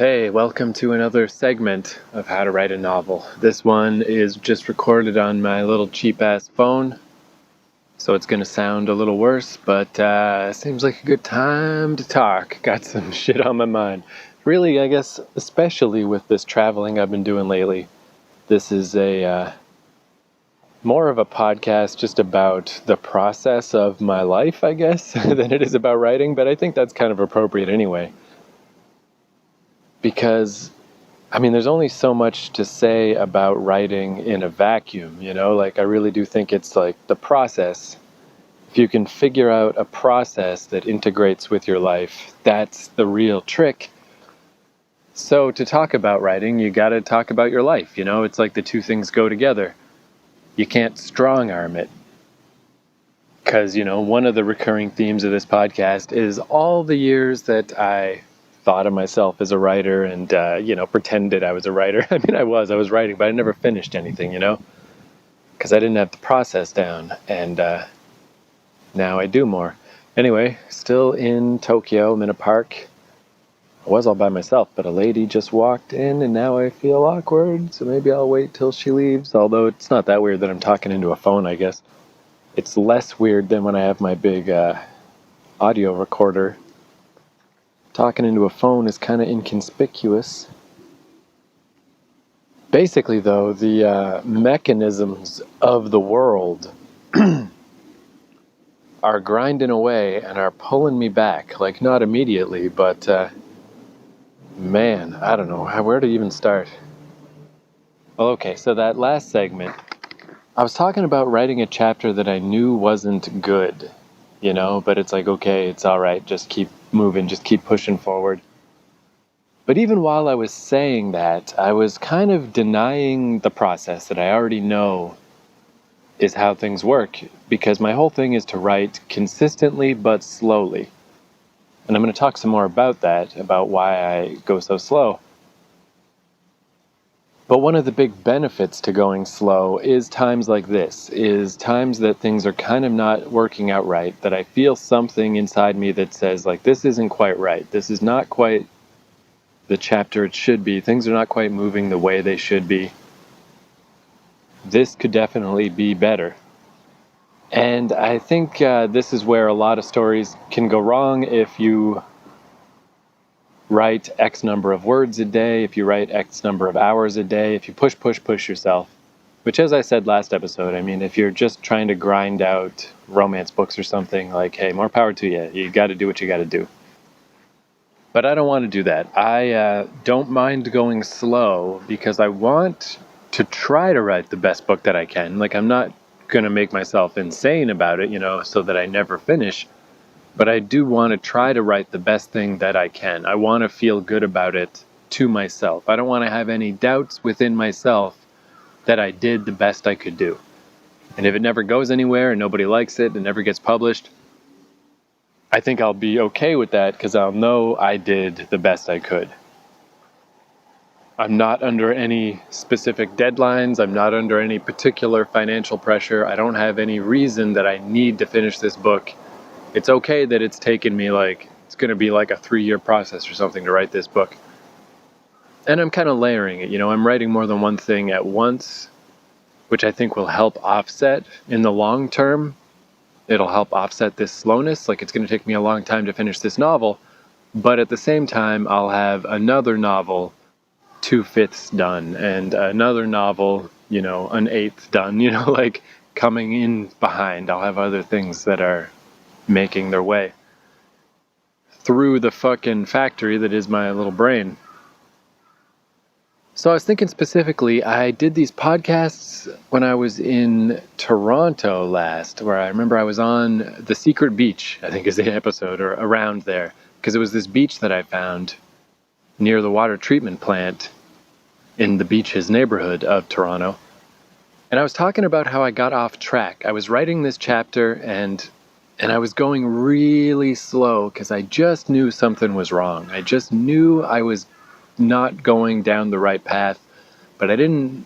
Hey, welcome to another segment of How to Write a Novel. This one is just recorded on my little cheap-ass phone, so it's going to sound a little worse, but seems like a good time to talk. Got some shit on my mind. Really, I guess, especially with this traveling I've been doing lately, this is a more of a podcast just about the process of my life, I guess, than it is about writing, but I think that's kind of appropriate anyway. Because there's only so much to say about writing in a vacuum, I really do think it's like the process. If you can figure out a process that integrates with your life, that's the real trick. So to talk about writing, you got to talk about your life, it's like the two things go together. You can't strong arm it. Because, one of the recurring themes of this podcast is all the years that I thought of myself as a writer and, pretended I was a writer. I was writing, but I never finished anything, because I didn't have the process down. And now I do more. Anyway, still in Tokyo. I'm in a park. I was all by myself, but a lady just walked in and now I feel awkward. So maybe I'll wait till she leaves. Although it's not that weird that I'm talking into a phone, I guess. It's less weird than when I have my big audio recorder. Talking into a phone is kind of inconspicuous. Basically, though, the mechanisms of the world are grinding away and are pulling me back. Like, not immediately, but, man, I don't know. Where to even start? Well, okay, so that last segment, I was talking about writing a chapter that I knew wasn't good, but it's like, okay, it's all right. Just keep moving, just keep pushing forward. But even while I was saying that, I was kind of denying the process that I already know is how things work, because my whole thing is to write consistently but slowly. And I'm going to talk some more about that, about why I go so slow. But one of the big benefits to going slow is times like this, is times that things are kind of not working out right, that I feel something inside me that says, like, this isn't quite right. This is not quite the chapter it should be. Things are not quite moving the way they should be. This could definitely be better. And I think this is where a lot of stories can go wrong if you write X number of words a day, if you write X number of hours a day, if you push yourself. Which, as I said last episode, if you're just trying to grind out romance books or something, like, hey, more power to you. You got to do what you got to do. But I don't want to do that. I don't mind going slow because I want to try to write the best book that I can. Like, I'm not going to make myself insane about it, so that I never finish. But I do want to try to write the best thing that I can. I want to feel good about it to myself. I don't want to have any doubts within myself that I did the best I could do. And if it never goes anywhere and nobody likes it and never gets published, I think I'll be okay with that because I'll know I did the best I could. I'm not under any specific deadlines. I'm not under any particular financial pressure. I don't have any reason that I need to finish this book. It's okay that it's taken me it's going to be like a 3-year process or something to write this book. And I'm kind of layering it, I'm writing more than one thing at once, which I think will help offset in the long term. It'll help offset this slowness. Like, it's going to take me a long time to finish this novel, but at the same time, I'll have another novel 2/5 done and another novel, an 1/8 done, coming in behind. I'll have other things that are making their way through the fucking factory that is my little brain. So I was thinking specifically, I did these podcasts when I was in Toronto last, where I remember I was on the Secret Beach, I think is the episode, or around there, because it was this beach that I found near the water treatment plant in the beaches neighborhood of Toronto. And I was talking about how I got off track. I was writing this chapter and I was going really slow because I just knew something was wrong. I just knew I was not going down the right path, but I didn't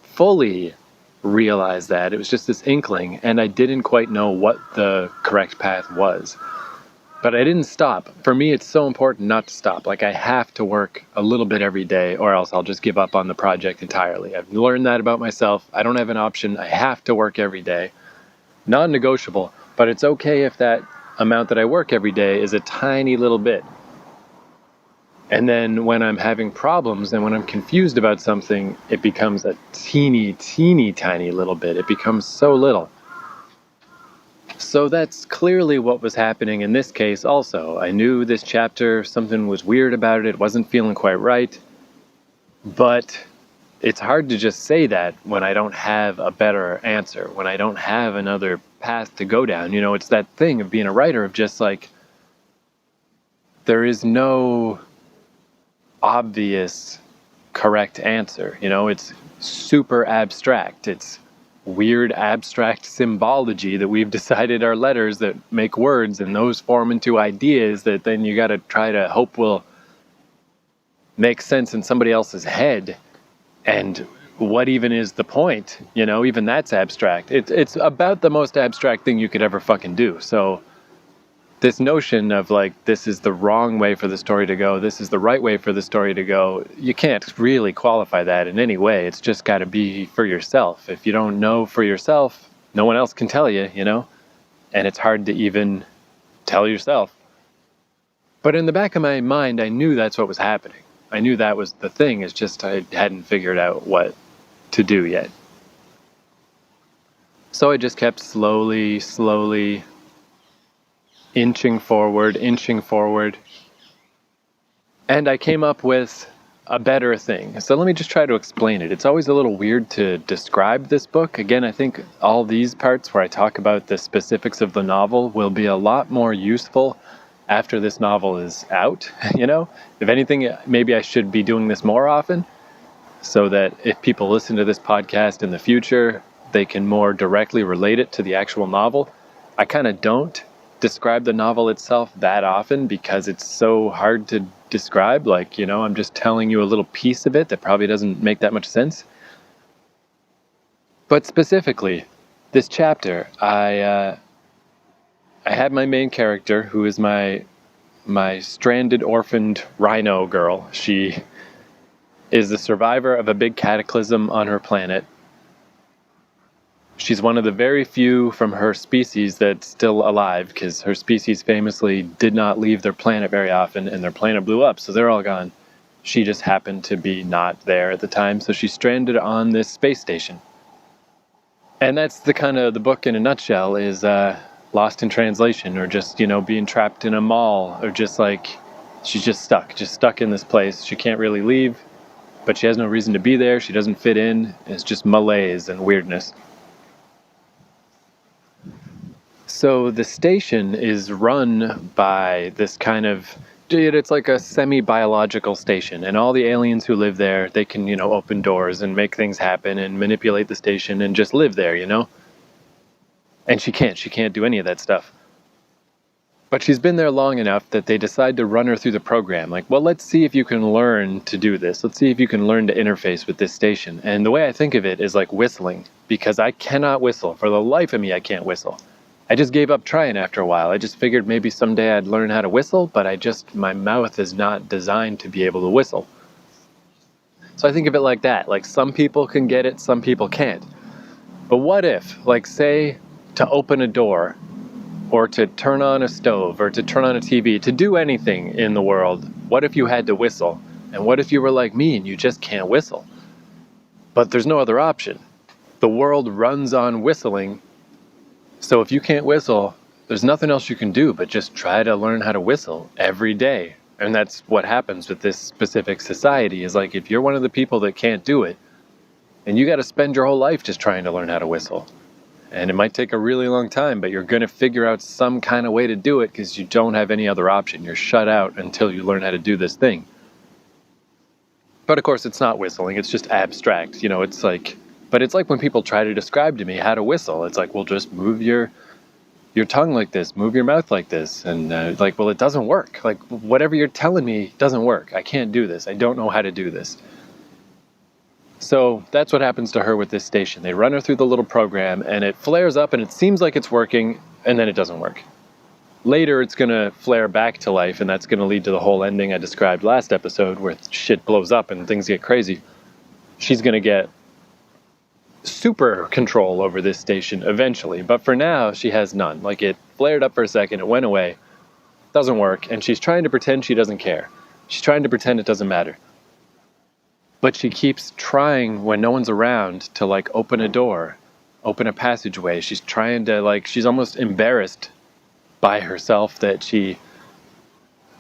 fully realize that. It was just this inkling, and I didn't quite know what the correct path was. But I didn't stop. For me, it's so important not to stop. Like, I have to work a little bit every day, or else I'll just give up on the project entirely. I've learned that about myself. I don't have an option. I have to work every day. Non-negotiable, but it's okay if that amount that I work every day is a tiny little bit. And then when I'm having problems and when I'm confused about something, it becomes a teeny tiny little bit. It becomes so little. So that's clearly what was happening in this case also. I knew this chapter, something was weird about it, wasn't feeling quite right. But it's hard to just say that when I don't have a better answer, when I don't have another path to go down. You know, it's that thing of being a writer of just like, there is no obvious correct answer. You know, it's super abstract. It's weird abstract symbology that we've decided are letters that make words, and those form into ideas that then you got to try to hope will make sense in somebody else's head. And what even is the point? You know, even that's abstract. It's about the most abstract thing you could ever fucking do. So this notion of like, this is the wrong way for the story to go, this is the right way for the story to go, you can't really qualify that in any way. It's just got to be for yourself. If you don't know for yourself, no one else can tell you, you know? And it's hard to even tell yourself. But in the back of my mind, I knew that's what was happening. I knew that was the thing. It's just I hadn't figured out what to do yet. So I just kept slowly inching forward. And I came up with a better thing. So let me just try to explain it. It's always a little weird to describe this book. Again, I think all these parts where I talk about the specifics of the novel will be a lot more useful after this novel is out, you know? If anything, maybe I should be doing this more often so that if people listen to this podcast in the future, they can more directly relate it to the actual novel. I kind of don't describe the novel itself that often because it's so hard to describe. Like, you know, I'm just telling you a little piece of it that probably doesn't make that much sense. But specifically, this chapter, I had my main character, who is my stranded, orphaned rhino girl. She is the survivor of a big cataclysm on her planet. She's one of the very few from her species that's still alive, because her species famously did not leave their planet very often, and their planet blew up, so they're all gone. She just happened to be not there at the time, so she's stranded on this space station. And that's the kind of the book in a nutshell, is lost in translation, or just, you know, being trapped in a mall, or just like, she's just stuck in this place. She can't really leave, but she has no reason to be there. She doesn't fit in. It's just malaise and weirdness. So the station is run by this kind of, it's like a semi-biological station, and all the aliens who live there, they can, you know, open doors and make things happen and manipulate the station and just live there, you know? And she can't do any of that stuff. But she's been there long enough that they decide to run her through the program. Like, well, let's see if you can learn to do this. Let's see if you can learn to interface with this station. And the way I think of it is like whistling, because I cannot whistle. For the life of me, I can't whistle. I just gave up trying after a while. I just figured maybe someday I'd learn how to whistle, but my mouth is not designed to be able to whistle. So I think of it like that. Like, some people can get it, some people can't. But what if, like, say, to open a door, or to turn on a stove, or to turn on a TV, to do anything in the world, what if you had to whistle? And what if you were like me and you just can't whistle? But there's no other option. The world runs on whistling. So if you can't whistle, there's nothing else you can do but just try to learn how to whistle every day. And that's what happens with this specific society, is like, if you're one of the people that can't do it, and you got to spend your whole life just trying to learn how to whistle. And it might take a really long time, but you're going to figure out some kind of way to do it because you don't have any other option. You're shut out until you learn how to do this thing. But of course, it's not whistling. It's just abstract. You know, it's like, but it's like when people try to describe to me how to whistle. It's like, well, just move your tongue like this, move your mouth like this. And like, well, it doesn't work. Like, whatever you're telling me doesn't work. I can't do this. I don't know how to do this. So that's what happens to her with this station. They run her through the little program, and it flares up, and it seems like it's working, and then it doesn't work. later it's going to flare back to life, and that's going to lead to the whole ending I described last episode where shit blows up and things get crazy. She's going to get super control over this station eventually, but for now she has none. Like, it flared up for a second, it went away, doesn't work, and she's trying to pretend she doesn't care. She's trying to pretend it doesn't matter. But she keeps trying when no one's around to, like, open a door, open a passageway. She's trying to, like, she's almost embarrassed by herself that she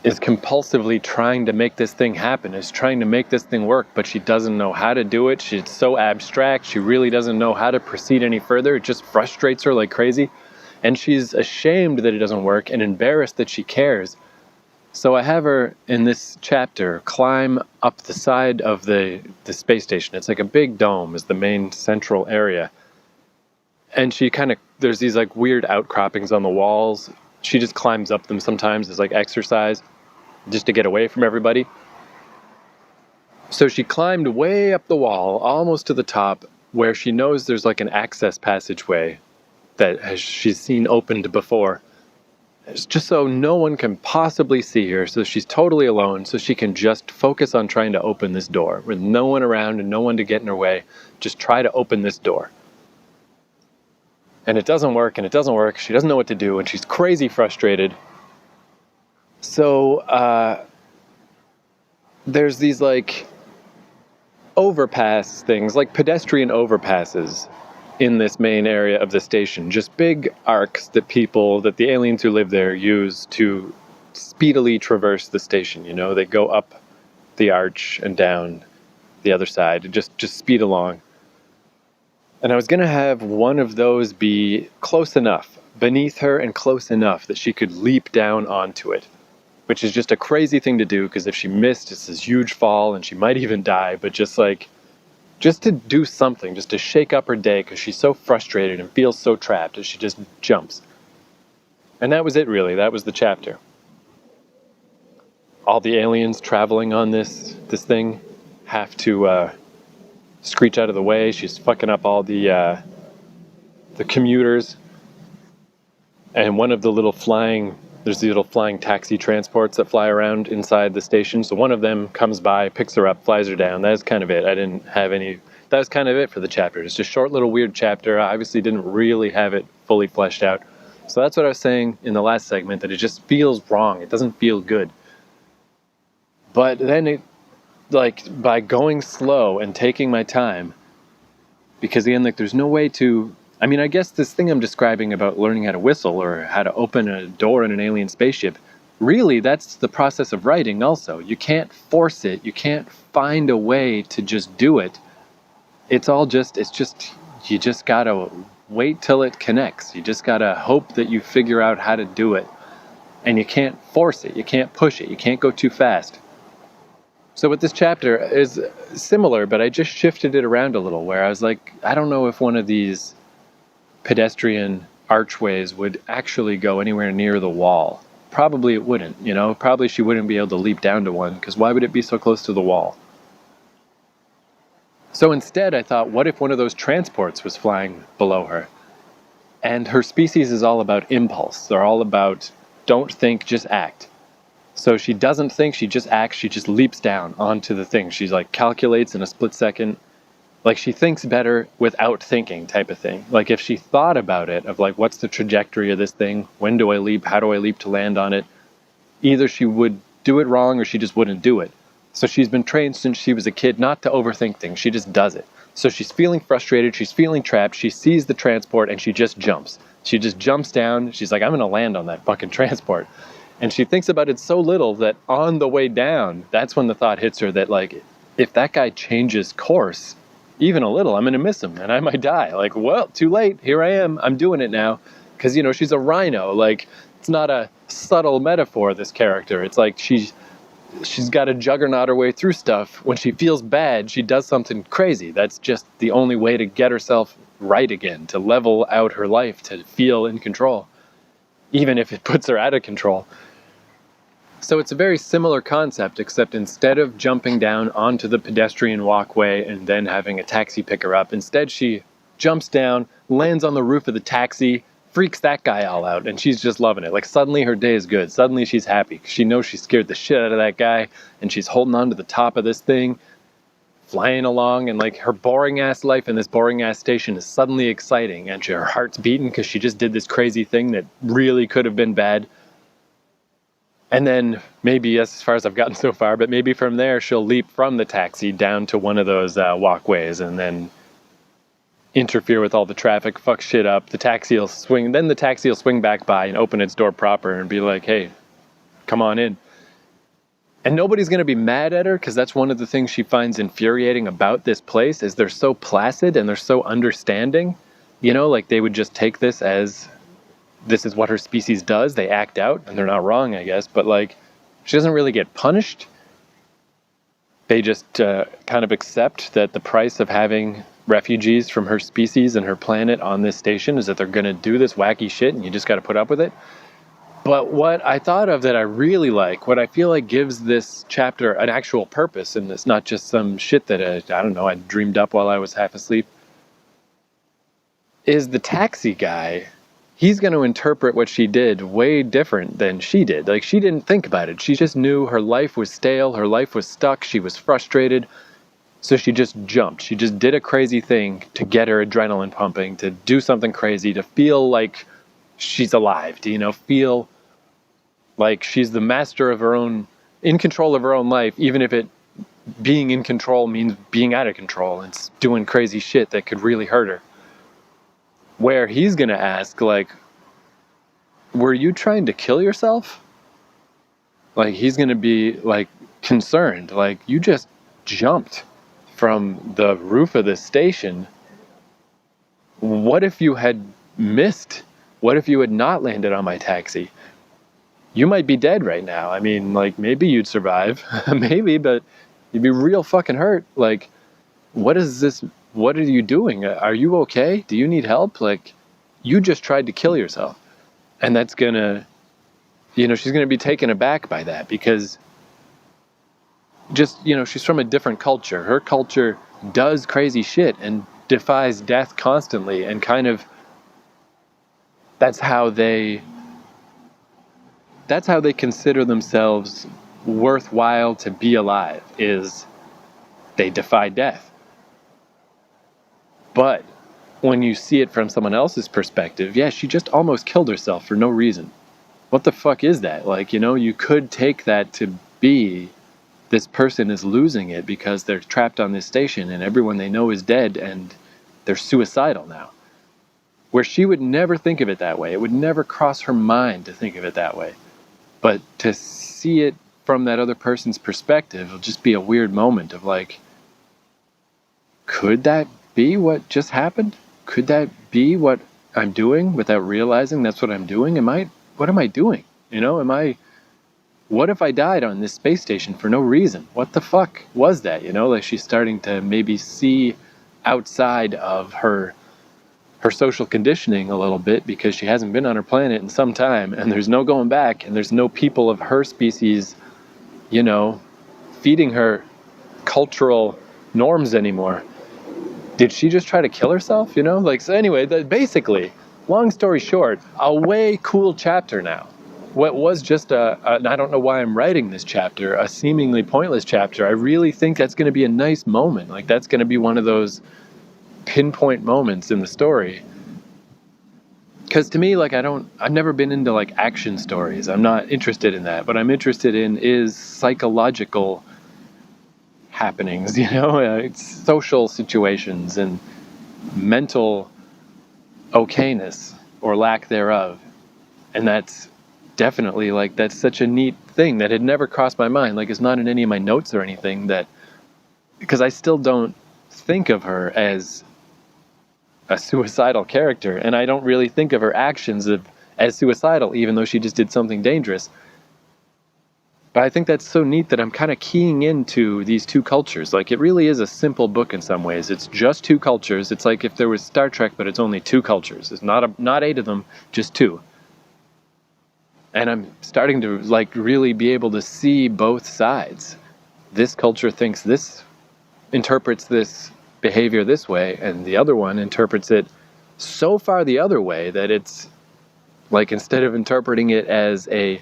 is compulsively trying to make this thing happen, is trying to make this thing work, but she doesn't know how to do it. She's so abstract, she really doesn't know how to proceed any further. It just frustrates her like crazy. And she's ashamed that it doesn't work and embarrassed that she cares. So I have her in this chapter climb up the side of the space station. It's like a big dome is the main central area. And she kind of, there's these like weird outcroppings on the walls. She just climbs up them sometimes as like exercise, just to get away from everybody. So she climbed way up the wall, almost to the top, where she knows there's like an access passageway that she's seen opened before. It's just so no one can possibly see her, so she's totally alone, so she can just focus on trying to open this door, with no one around and no one to get in her way. Just try to open this door. And it doesn't work, and it doesn't work. She doesn't know what to do, and she's crazy frustrated. So there's these like overpass things, like pedestrian overpasses in this main area of the station. Just big arcs that the aliens who live there use to speedily traverse the station. You know, they go up the arch and down the other side and just speed along. And I was going to have one of those be close enough, beneath her and close enough that she could leap down onto it, which is just a crazy thing to do, because if she missed, it's this huge fall and she might even die. But just to do something, just to shake up her day, because she's so frustrated and feels so trapped, as she just jumps. And that was it, really. That was the chapter. All the aliens traveling on this thing have to screech out of the way. She's fucking up all the commuters. And one of the there's these little flying taxi transports that fly around inside the station. So one of them comes by, picks her up, flies her down. That's kind of it. That was kind of it for the chapter. It's just a short little weird chapter. I obviously didn't really have it fully fleshed out. So that's what I was saying in the last segment, that it just feels wrong. It doesn't feel good. But then it, like, by going slow and taking my time, because again, like, there's no way to, I mean, I guess this thing I'm describing about learning how to whistle or how to open a door in an alien spaceship, really, that's the process of writing also. You can't force it. You can't find a way to just do it. You just gotta wait till it connects. You just gotta hope that you figure out how to do it. And you can't force it. You can't push it. You can't go too fast. So with this chapter is similar, but I just shifted it around a little, where I was like, I don't know if one of these pedestrian archways would actually go anywhere near the wall. Probably it wouldn't, you know. Probably she wouldn't be able to leap down to one, because why would it be so close to the wall? So instead, I thought, what if one of those transports was flying below her? And her species is all about impulse. They're all about don't think, just act. So she doesn't think, she just acts, she just leaps down onto the thing. She's like calculates in a split second. Like, she thinks better without thinking type of thing. Like, if she thought about it, of like, what's the trajectory of this thing? When do I leap? How do I leap to land on it? Either she would do it wrong or she just wouldn't do it. So she's been trained since she was a kid not to overthink things. She just does it. So she's feeling frustrated. She's feeling trapped. She sees the transport and she just jumps. She just jumps down. She's like, I'm going to land on that fucking transport. And she thinks about it so little that on the way down, that's when the thought hits her that, like, if that guy changes course, even a little, I'm going to miss him and I might die. Like, well, too late. Here I am. I'm doing it now. Because, you know, she's a rhino. Like, it's not a subtle metaphor, this character. It's like she's got to juggernaut her way through stuff. When she feels bad, she does something crazy. That's just the only way to get herself right again, to level out her life, to feel in control, even if it puts her out of control. So it's a very similar concept, except instead of jumping down onto the pedestrian walkway and then having a taxi pick her up, instead she jumps down, lands on the roof of the taxi, freaks that guy all out, and she's just loving it. Like, suddenly her day is good. Suddenly she's happy. She knows she scared the shit out of that guy, and she's holding on to the top of this thing, flying along, and like her boring ass life in this boring ass station is suddenly exciting, and her heart's beating because she just did this crazy thing that really could have been bad. And then maybe, as far as I've gotten so far, but maybe from there she'll leap from the taxi down to one of those walkways and then interfere with all the traffic, fuck shit up. The taxi will swing back by and open its door proper and be like, hey, come on in. And nobody's going to be mad at her, because that's one of the things she finds infuriating about this place, is they're so placid and they're so understanding. You know, like they would just take this as, this is what her species does. They act out, and they're not wrong, I guess. But like, she doesn't really get punished. They just kind of accept that the price of having refugees from her species and her planet on this station is that they're going to do this wacky shit, and you just got to put up with it. But what I thought of that I really like, what I feel like gives this chapter an actual purpose in this, not just some shit that I dreamed up while I was half asleep, is the taxi guy. He's going to interpret what she did way different than she did. Like, she didn't think about it. She just knew her life was stale. Her life was stuck. She was frustrated. So she just jumped. She just did a crazy thing to get her adrenaline pumping, to do something crazy, to feel like she's alive, to, feel like she's the master of her own, in control of her own life, even if being in control means being out of control and doing crazy shit that could really hurt her. Where he's going to ask, like, were you trying to kill yourself? Like, he's going to be, like, concerned. Like, you just jumped from the roof of this station. What if you had missed? What if you had not landed on my taxi? You might be dead right now. I mean, like, maybe you'd survive. Maybe, but you'd be real fucking hurt. Like, what is this? What are you doing? Are you okay? Do you need help? Like, you just tried to kill yourself. And that's gonna, she's gonna be taken aback by that, because just, she's from a different culture. Her culture does crazy shit and defies death constantly, and kind of, that's how they consider themselves worthwhile to be alive, is they defy death. But when you see it from someone else's perspective, yeah, she just almost killed herself for no reason. What the fuck is that? Like, you could take that to be, this person is losing it because they're trapped on this station and everyone they know is dead and they're suicidal now. Where she would never think of it that way. It would never cross her mind to think of it that way. But to see it from that other person's perspective will just be a weird moment of like, could that be what just happened? Could that be what I'm doing without realizing that's what I'm doing? What am I doing? What if I died on this space station for no reason? What the fuck was that? Like, she's starting to maybe see outside of her social conditioning a little bit, because she hasn't been on her planet in some time, and there's no going back, and there's no people of her species, feeding her cultural norms anymore. Did she just try to kill herself? So anyway, basically, long story short, a way cool chapter now. What was just and I don't know why I'm writing this chapter, a seemingly pointless chapter, I really think that's going to be a nice moment. Like, that's going to be one of those pinpoint moments in the story. Because to me, like, I've never been into like action stories. I'm not interested in that. What I'm interested in is psychological happenings, it's social situations and mental okayness or lack thereof. And that's definitely, like, that's such a neat thing that had never crossed my mind. Like, it's not in any of my notes or anything, because I still don't think of her as a suicidal character, and I don't really think of her actions as suicidal, even though she just did something dangerous. But I think that's so neat that I'm kind of keying into these two cultures. Like, it really is a simple book in some ways. It's just two cultures. It's like if there was Star Trek, but it's only two cultures. It's not 8 of them, just 2. And I'm starting to, like, really be able to see both sides. This culture thinks this, interprets this behavior this way, and the other one interprets it so far the other way that it's Like, instead of interpreting it as a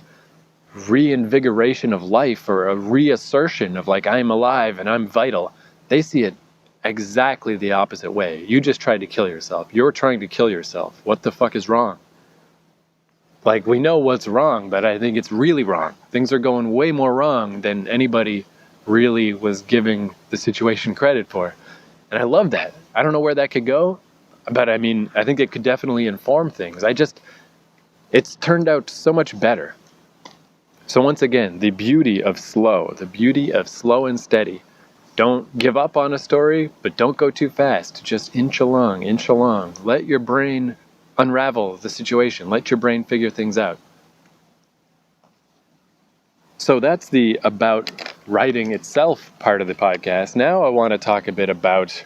reinvigoration of life or a reassertion of like, I'm alive and I'm vital, they see it exactly the opposite way. You just tried to kill yourself. You're trying to kill yourself. What the fuck is wrong? Like, we know what's wrong, but I think it's really wrong. Things are going way more wrong than anybody really was giving the situation credit for. And I love that. I don't know where that could go, but I mean, I think it could definitely inform things. It's turned out so much better. So once again, the beauty of slow and steady. Don't give up on a story, but don't go too fast. Just inch along. Let your brain unravel the situation. Let your brain figure things out. So that's the about writing itself part of the podcast. Now I want to talk a bit about,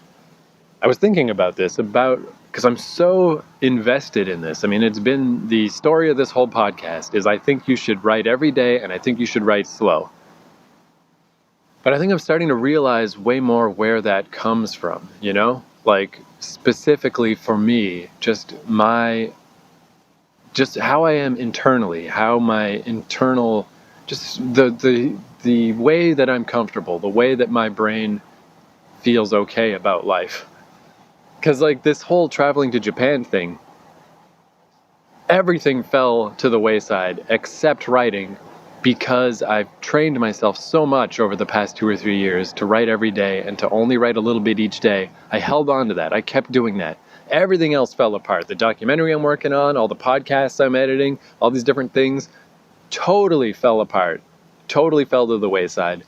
I was thinking about this, because I'm so invested in this. I mean, it's been the story of this whole podcast is I think you should write every day and I think you should write slow. But I think I'm starting to realize way more where that comes from, you know? Like, specifically for me, just how I am internally, how my internal, just the way that I'm comfortable, the way that my brain feels okay about life. Because, like, this whole traveling to Japan thing, everything fell to the wayside except writing, because I've trained myself so much over the past 2 or 3 years to write every day and to only write a little bit each day. I held on to that. I kept doing that. Everything else fell apart. The documentary I'm working on, all the podcasts I'm editing, all these different things totally fell apart, totally fell to the wayside.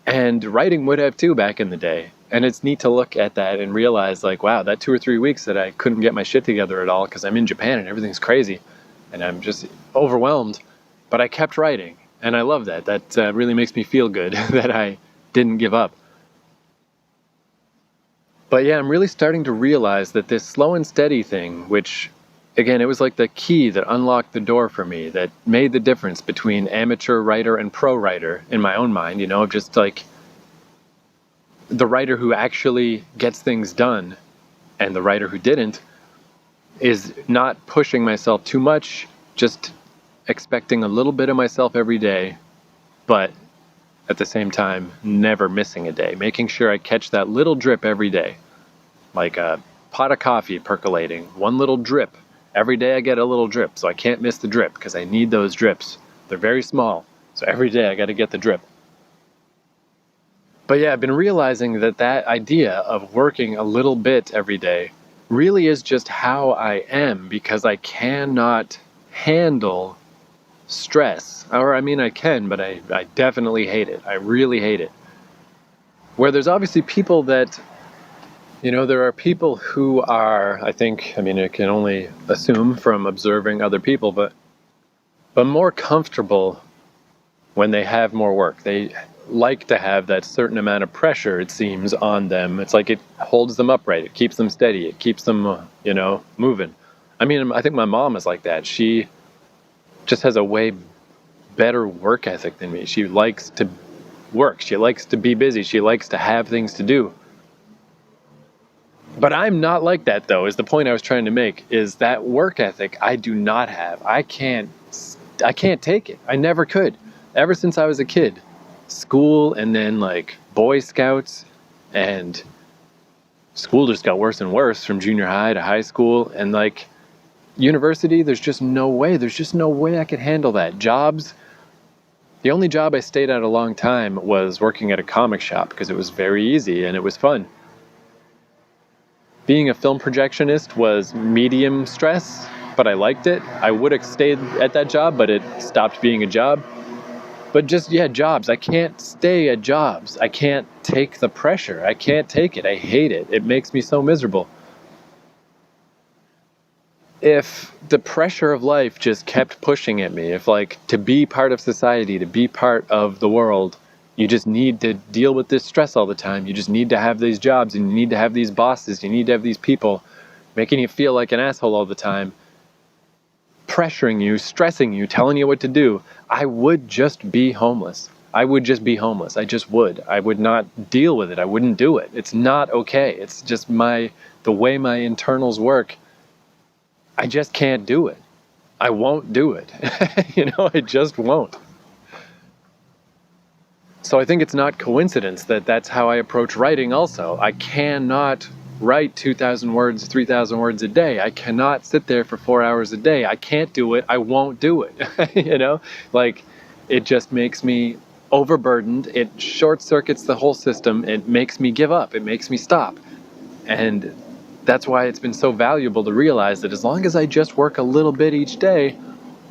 And writing would have too back in the day. And it's neat to look at that and realize, like, wow, that 2 or 3 weeks that I couldn't get my shit together at all because I'm in Japan and everything's crazy and I'm just overwhelmed. But I kept writing, and I love that. That really makes me feel good that I didn't give up. But yeah, I'm really starting to realize that this slow and steady thing, which, again, it was like the key that unlocked the door for me, that made the difference between amateur writer and pro writer in my own mind, you know, just like the writer who actually gets things done and the writer who didn't, is not pushing myself too much, just expecting a little bit of myself every day, but at the same time, never missing a day, making sure I catch that little drip every day, like a pot of coffee percolating, one little drip. Every day I get a little drip, so I can't miss the drip because I need those drips. They're very small, so every day I got to get the drip. But yeah, I've been realizing that idea of working a little bit every day really is just how I am, because I cannot handle stress. Or, I mean, I can, but I definitely hate it. I really hate it. Where there's obviously people that, you know, there are people who are, I can only assume from observing other people, but more comfortable when they have more work. They like to have that certain amount of pressure, it seems, on them. It's like it holds them upright. It keeps them steady. It keeps them, moving. I mean, I think my mom is like that. She just has a way better work ethic than me. She likes to work. She likes to be busy. She likes to have things to do. But I'm not like that, though, is the point I was trying to make, is that work ethic I do not have. I can't take it. I never could. Ever since I was a kid. School, and then like Boy Scouts, and school just got worse and worse from junior high to high school, and like university, there's just no way I could handle that. Jobs, the only job I stayed at a long time was working at a comic shop because it was very easy and it was fun. Being a film projectionist was medium stress, but I liked it. I would have stayed at that job, but it stopped being a job. But just, jobs. I can't stay at jobs. I can't take the pressure. I can't take it. I hate it. It makes me so miserable. If the pressure of life just kept pushing at me, if like to be part of society, to be part of the world, you just need to deal with this stress all the time. You just need to have these jobs, and you need to have these bosses. You need to have these people making you feel like an asshole all the time, pressuring you, stressing you, telling you what to do. I would just be homeless. I just would. I would not deal with it. I wouldn't do it. It's not okay. It's just the way my internals work. I just can't do it. I won't do it. I just won't. So I think it's not coincidence that that's how I approach writing also. I cannot write 2,000 words, 3,000 words a day. I cannot sit there for 4 hours a day. I can't do it. I won't do it. Like, it just makes me overburdened. It short circuits the whole system. It makes me give up. It makes me stop. And that's why it's been so valuable to realize that as long as I just work a little bit each day,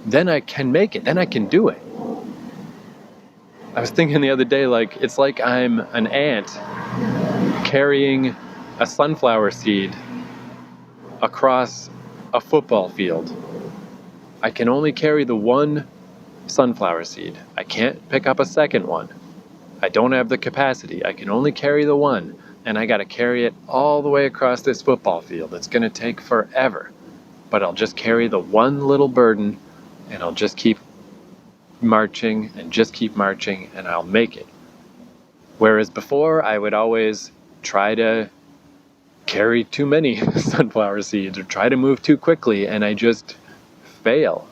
then I can make it. Then I can do it. I was thinking the other day, like, it's like I'm an ant carrying a sunflower seed across a football field. I can only carry the one sunflower seed. I can't pick up a second one. I don't have the capacity. I can only carry the one, and I got to carry it all the way across this football field. It's going to take forever, but I'll just carry the one little burden, and I'll just keep marching and just keep marching, and I'll make it. Whereas before, I would always try to carry too many sunflower seeds or try to move too quickly, and I just fail.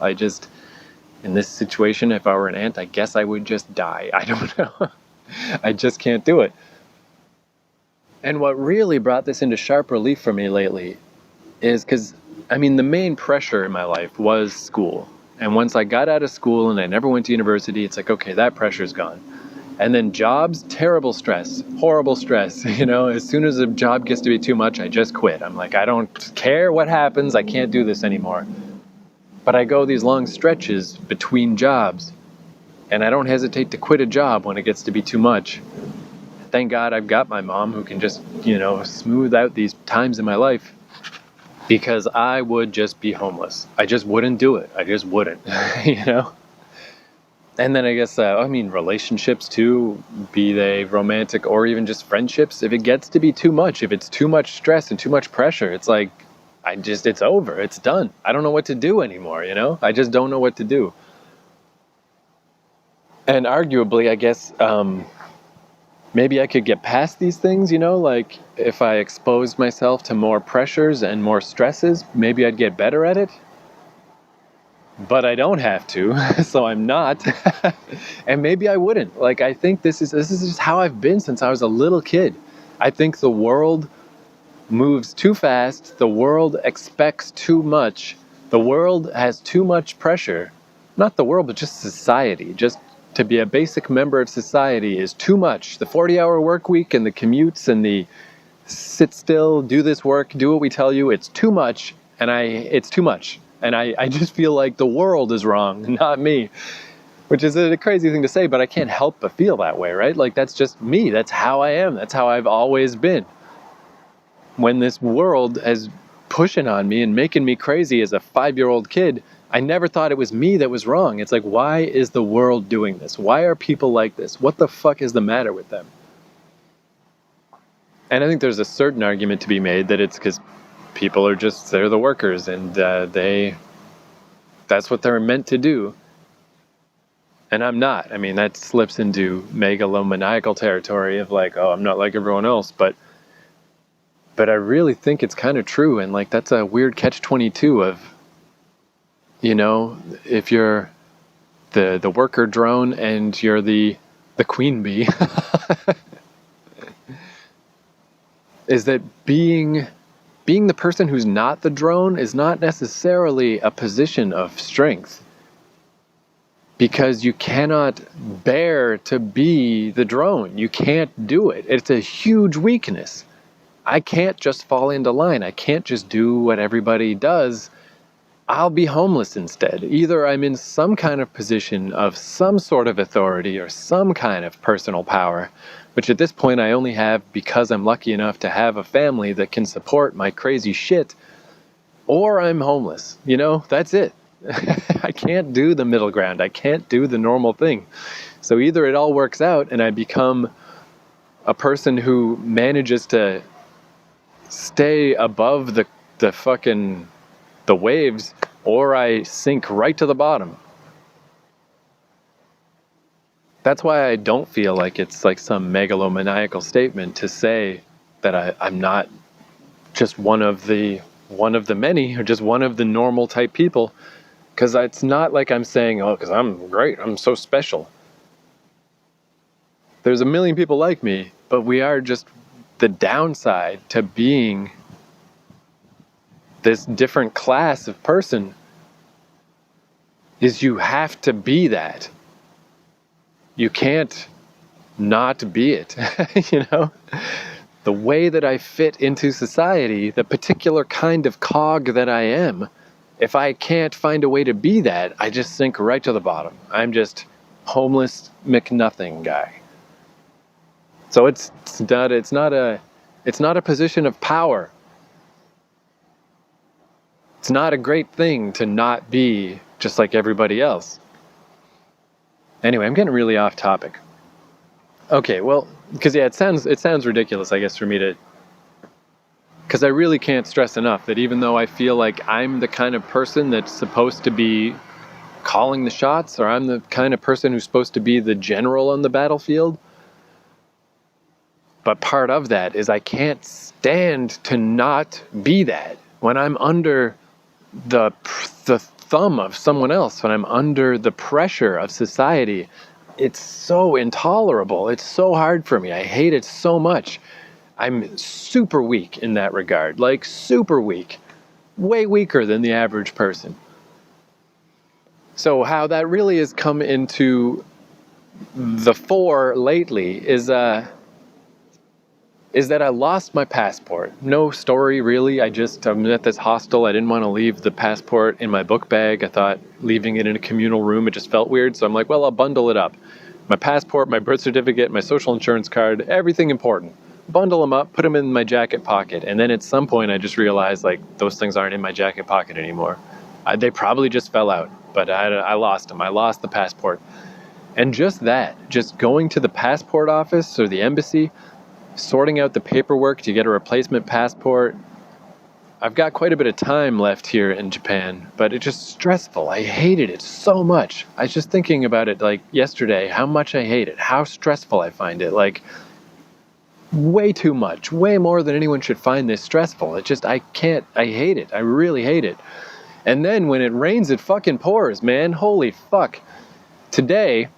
In this situation, if I were an ant, I guess I would just die. I don't know. I just can't do it. And what really brought this into sharp relief for me lately is because, the main pressure in my life was school. And once I got out of school and I never went to university, it's like, okay, that pressure's gone. And then jobs, terrible stress, horrible stress. As soon as a job gets to be too much, I just quit. I'm like, I don't care what happens. I can't do this anymore. But I go these long stretches between jobs, and I don't hesitate to quit a job when it gets to be too much. Thank God I've got my mom who can just, smooth out these times in my life, because I would just be homeless. I just wouldn't do it. I just wouldn't, And then I guess, relationships too, be they romantic or even just friendships, if it gets to be too much, if it's too much stress and too much pressure, it's like, it's over. It's done. I don't know what to do anymore, I just don't know what to do. And arguably, I guess, maybe I could get past these things, like if I exposed myself to more pressures and more stresses, maybe I'd get better at it. But I don't have to, so I'm not. And maybe I wouldn't. Like, I think this is just how I've been since I was a little kid. I think the world moves too fast. The world expects too much. The world has too much pressure. Not the world, but just society. Just to be a basic member of society is too much. The 40-hour work week and the commutes and the sit still, do this work, do what we tell you, it's too much. And it's too much. And I just feel like the world is wrong, not me. Which is a crazy thing to say, but I can't help but feel that way, right? Like, that's just me. That's how I am. That's how I've always been. When this world is pushing on me and making me crazy as a 5-year-old kid, I never thought it was me that was wrong. It's like, why is the world doing this? Why are people like this? What the fuck is the matter with them? And I think there's a certain argument to be made that it's because people are they're the workers, and that's what they're meant to do. And I'm not. That slips into megalomaniacal territory of like, oh, I'm not like everyone else. But I really think it's kind of true. And like, that's a weird catch-22 of, if you're the worker drone and you're the queen bee, is that being the person who's not the drone is not necessarily a position of strength, because you cannot bear to be the drone. You can't do it. It's a huge weakness. I can't just fall into line. I can't just do what everybody does. I'll be homeless instead. Either I'm in some kind of position of some sort of authority or some kind of personal power, which at this point I only have because I'm lucky enough to have a family that can support my crazy shit, or I'm homeless. That's it. I can't do the middle ground. I can't do the normal thing. So either it all works out and I become a person who manages to stay above the waves, or I sink right to the bottom. That's why I don't feel like it's like some megalomaniacal statement to say that I'm not just one of the many, or just one of the normal type people. Because it's not like I'm saying, oh, because I'm great, I'm so special. There's a million people like me, but we are just the downside to being this different class of person is you have to be that. You can't not be it, you know? The way that I fit into society, the particular kind of cog that I am, if I can't find a way to be that, I just sink right to the bottom. I'm just homeless McNothing guy. So it's not a position of power. It's not a great thing to not be just like everybody else. Anyway, I'm getting really off topic. Okay, well, because it sounds ridiculous, I guess, for me to, because I really can't stress enough that even though I feel like I'm the kind of person that's supposed to be calling the shots, or I'm the kind of person who's supposed to be the general on the battlefield, but part of that is I can't stand to not be that. When I'm under the thumb of someone else, when I'm under the pressure of society, it's so intolerable. It's so hard for me. I hate it so much. I'm super weak in that regard, like super weak, way weaker than the average person. So how that really has come into the fore lately is that I lost my passport. No story, really. I'm at this hostel. I didn't want to leave the passport in my book bag. I thought leaving it in a communal room, it just felt weird. So I'm like, well, I'll bundle it up. My passport, my birth certificate, my social insurance card, everything important. Bundle them up, put them in my jacket pocket. And then at some point, I just realized, like, those things aren't in my jacket pocket anymore. They probably just fell out, but I lost them. I lost the passport. And just going to the passport office or the embassy, sorting out the paperwork to get a replacement passport. I've got quite a bit of time left here in Japan, but it's just stressful. I hated it so much. I was just thinking about it like yesterday, how much I hate it, how stressful I find it. Like, way too much, way more than anyone should find this stressful. It just, I hate it. I really hate it. And then when it rains, it fucking pours, man. Holy fuck. Today,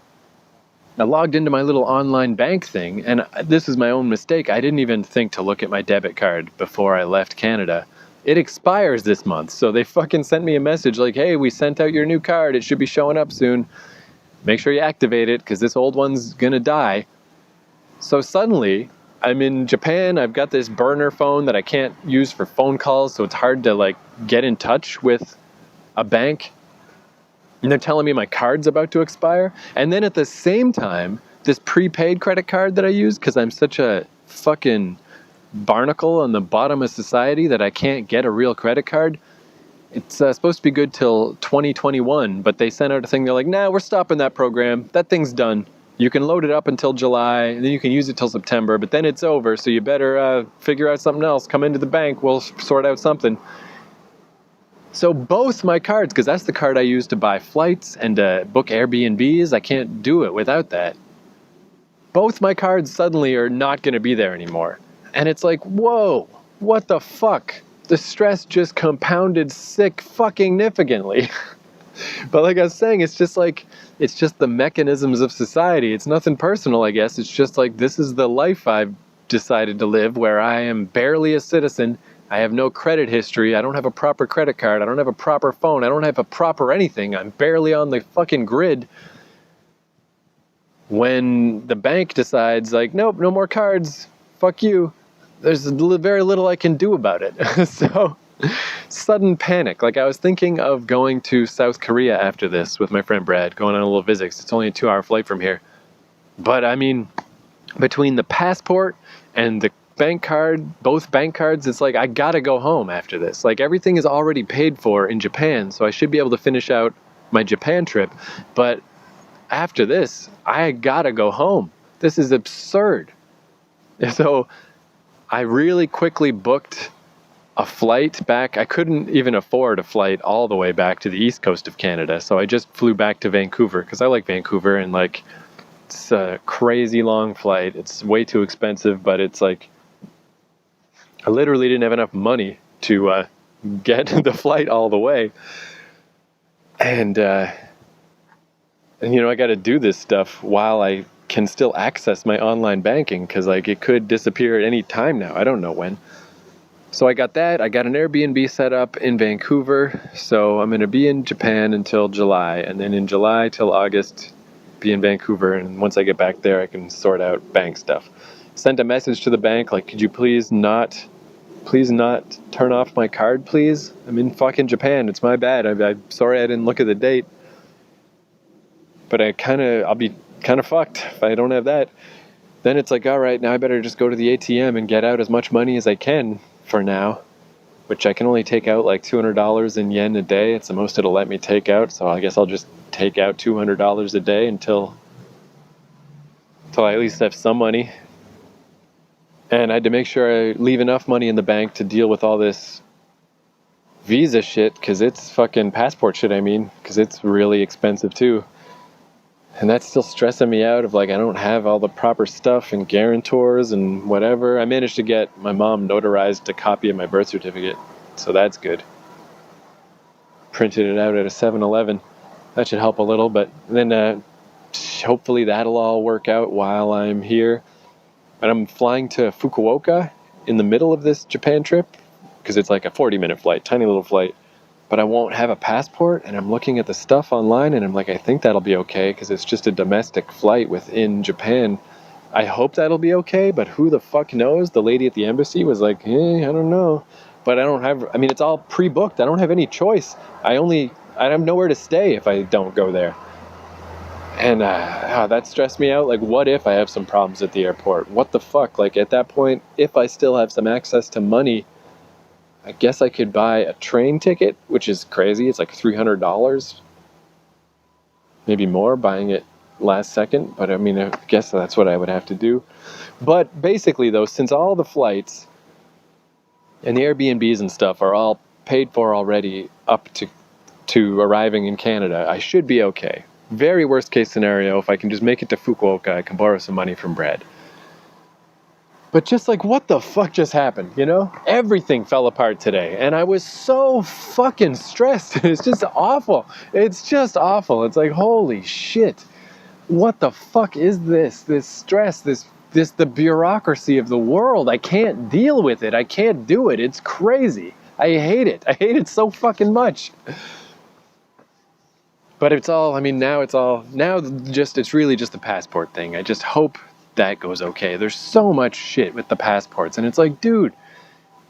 I logged into my little online bank thing, and this is my own mistake. I didn't even think to look at my debit card before I left Canada. It expires this month, so they fucking sent me a message like, hey, we sent out your new card. It should be showing up soon. Make sure you activate it, because this old one's gonna die. So suddenly, I'm in Japan. I've got this burner phone that I can't use for phone calls, so it's hard to, like, get in touch with a bank. And they're telling me my card's about to expire. And then at the same time, this prepaid credit card that I use, because I'm such a fucking barnacle on the bottom of society that I can't get a real credit card, it's supposed to be good till 2021, but they sent out a thing. They're like, nah, we're stopping that program. That thing's done. You can load it up until July, and then you can use it till September, but then it's over, so you better figure out something else. Come into the bank, we'll sort out something. So both my cards, because that's the card I use to buy flights and book Airbnbs, I can't do it without that. Both my cards suddenly are not going to be there anymore. And it's like, whoa, what the fuck? The stress just compounded sick fucking significantly. But like I was saying, it's just the mechanisms of society. It's nothing personal, I guess. It's just like, this is the life I've decided to live, where I am barely a citizen. I have no credit history. I don't have a proper credit card. I don't have a proper phone. I don't have a proper anything. I'm barely on the fucking grid. When the bank decides, like, nope, no more cards. Fuck you. There's very little I can do about it. So, sudden panic. Like, I was thinking of going to South Korea after this with my friend Brad, going on a little visit. It's only a 2-hour flight from here. But, I mean, between the passport and the bank card, both bank cards, it's like, I gotta go home after this. Like, everything is already paid for in Japan, so I should be able to finish out my Japan trip. But after this, I gotta go home. This is absurd. So I really quickly booked a flight back. I couldn't even afford a flight all the way back to the east coast of Canada, so I just flew back to Vancouver, because I like Vancouver, and like, it's a crazy long flight. It's way too expensive, but it's like, I literally didn't have enough money to get the flight all the way. And you know, I got to do this stuff while I can still access my online banking, because like it could disappear at any time now. I don't know when. So I got that. I got an Airbnb set up in Vancouver. So I'm going to be in Japan until July, and then in July till August be in Vancouver. And once I get back there, I can sort out bank stuff. Sent a message to the bank like, could you please not turn off my card, please? I'm in fucking Japan. It's my bad. I'm sorry I didn't look at the date. But I'll be kind of fucked if I don't have that. Then it's like, all right, now I better just go to the ATM and get out as much money as I can for now, which I can only take out like $200 in yen a day. It's the most it'll let me take out. So I guess I'll just take out $200 a day until I at least have some money. And I had to make sure I leave enough money in the bank to deal with all this visa shit, because it's fucking passport shit, because it's really expensive too. And that's still stressing me out of like, I don't have all the proper stuff and guarantors and whatever. I managed to get my mom notarized a copy of my birth certificate, so that's good. Printed it out at a 7-Eleven. That should help a little, but then hopefully that'll all work out while I'm here. And I'm flying to Fukuoka in the middle of this Japan trip, because it's like a 40-minute flight, tiny little flight. But I won't have a passport, and I'm looking at the stuff online, and I'm like, I think that'll be okay, because it's just a domestic flight within Japan. I hope that'll be okay, but who the fuck knows? The lady at the embassy was like, I don't know. But it's all pre-booked. I don't have any choice. I have nowhere to stay if I don't go there. And that stressed me out. Like, what if I have some problems at the airport? What the fuck? Like, at that point, if I still have some access to money, I guess I could buy a train ticket, which is crazy. It's like $300, maybe more, buying it last second. But I guess that's what I would have to do. But basically, though, since all the flights and the Airbnbs and stuff are all paid for already up to arriving in Canada, I should be okay. Very worst case scenario, if I can just make it to Fukuoka, I can borrow some money from Brad. But just like, what the fuck just happened, you know? Everything fell apart today, and I was so fucking stressed. It's just awful. It's just awful. It's like, holy shit. What the fuck is this? This stress, the bureaucracy of the world. I can't deal with it. I can't do it. It's crazy. I hate it. I hate it so fucking much. But it's really just the passport thing. I just hope that goes okay. There's so much shit with the passports, and it's like, dude,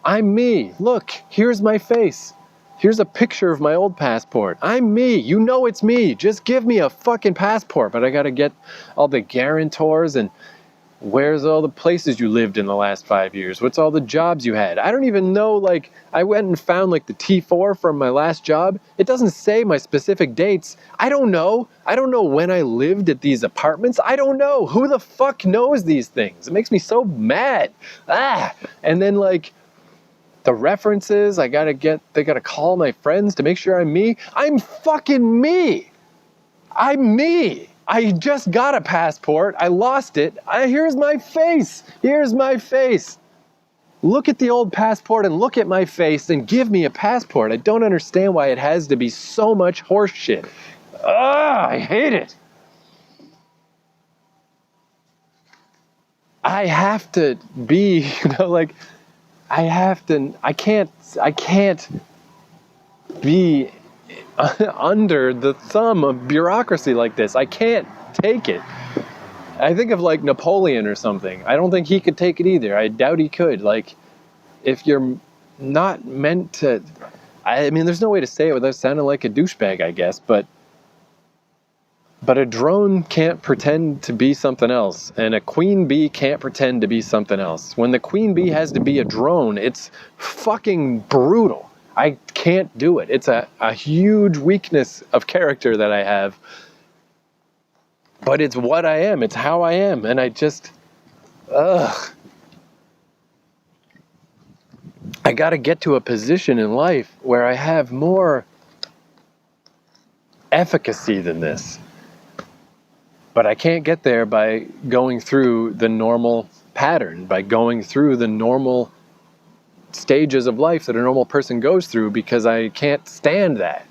I'm me. Look, here's my face. Here's a picture of my old passport. I'm me. You know it's me. Just give me a fucking passport. But I gotta get all the guarantors, and where's all the places you lived in the last 5 years? What's all the jobs you had? I don't even know, like, I went and found like the T4 from my last job. It doesn't say my specific dates. I don't know. I don't know when I lived at these apartments. I don't know. Who the fuck knows these things? It makes me so mad. And then like the references, they gotta call my friends to make sure I'm me. I'm fucking me. I'm me. I just got a passport. I lost it. Here's my face. Here's my face. Look at the old passport and look at my face and give me a passport. I don't understand why it has to be so much horse shit. I hate it. I have to be, I can't be under the thumb of bureaucracy like this. I can't take it. I think of like Napoleon or something. I don't think he could take it either. I doubt he could. Like, if you're not meant to, there's no way to say it without sounding like a douchebag, I guess, but a drone can't pretend to be something else, and a queen bee can't pretend to be something else. When the queen bee has to be a drone, it's fucking brutal. I can't do it. It's a huge weakness of character that I have. But it's what I am. It's how I am. And I just, I got to get to a position in life where I have more efficacy than this. But I can't get there by going through the normal pattern, by going through the normal stages of life that a normal person goes through, because I can't stand that.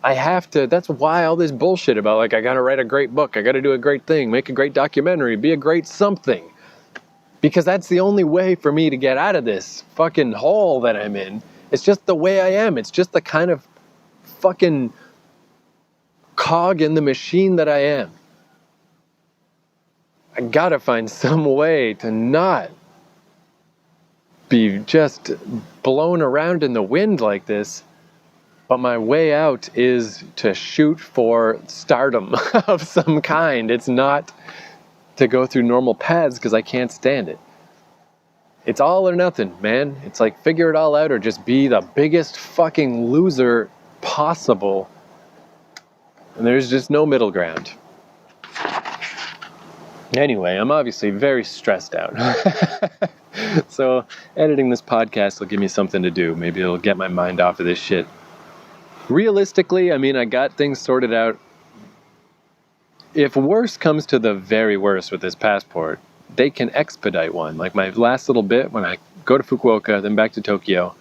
I have to, that's why all this bullshit about like, I gotta write a great book, I gotta do a great thing, make a great documentary, be a great something. Because that's the only way for me to get out of this fucking hole that I'm in. It's just the way I am. It's just the kind of fucking cog in the machine that I am. I gotta find some way to not be just blown around in the wind like this. But my way out is to shoot for stardom of some kind. It's not to go through normal paths because I can't stand it. It's all or nothing, man. It's like figure it all out or just be the biggest fucking loser possible. And there's just no middle ground. Anyway, I'm obviously very stressed out. So editing this podcast will give me something to do. Maybe it'll get my mind off of this shit. Realistically, I mean, I got things sorted out. If worse comes to the very worst with this passport, they can expedite one. Like my last little bit, when I go to Fukuoka, then back to Tokyo,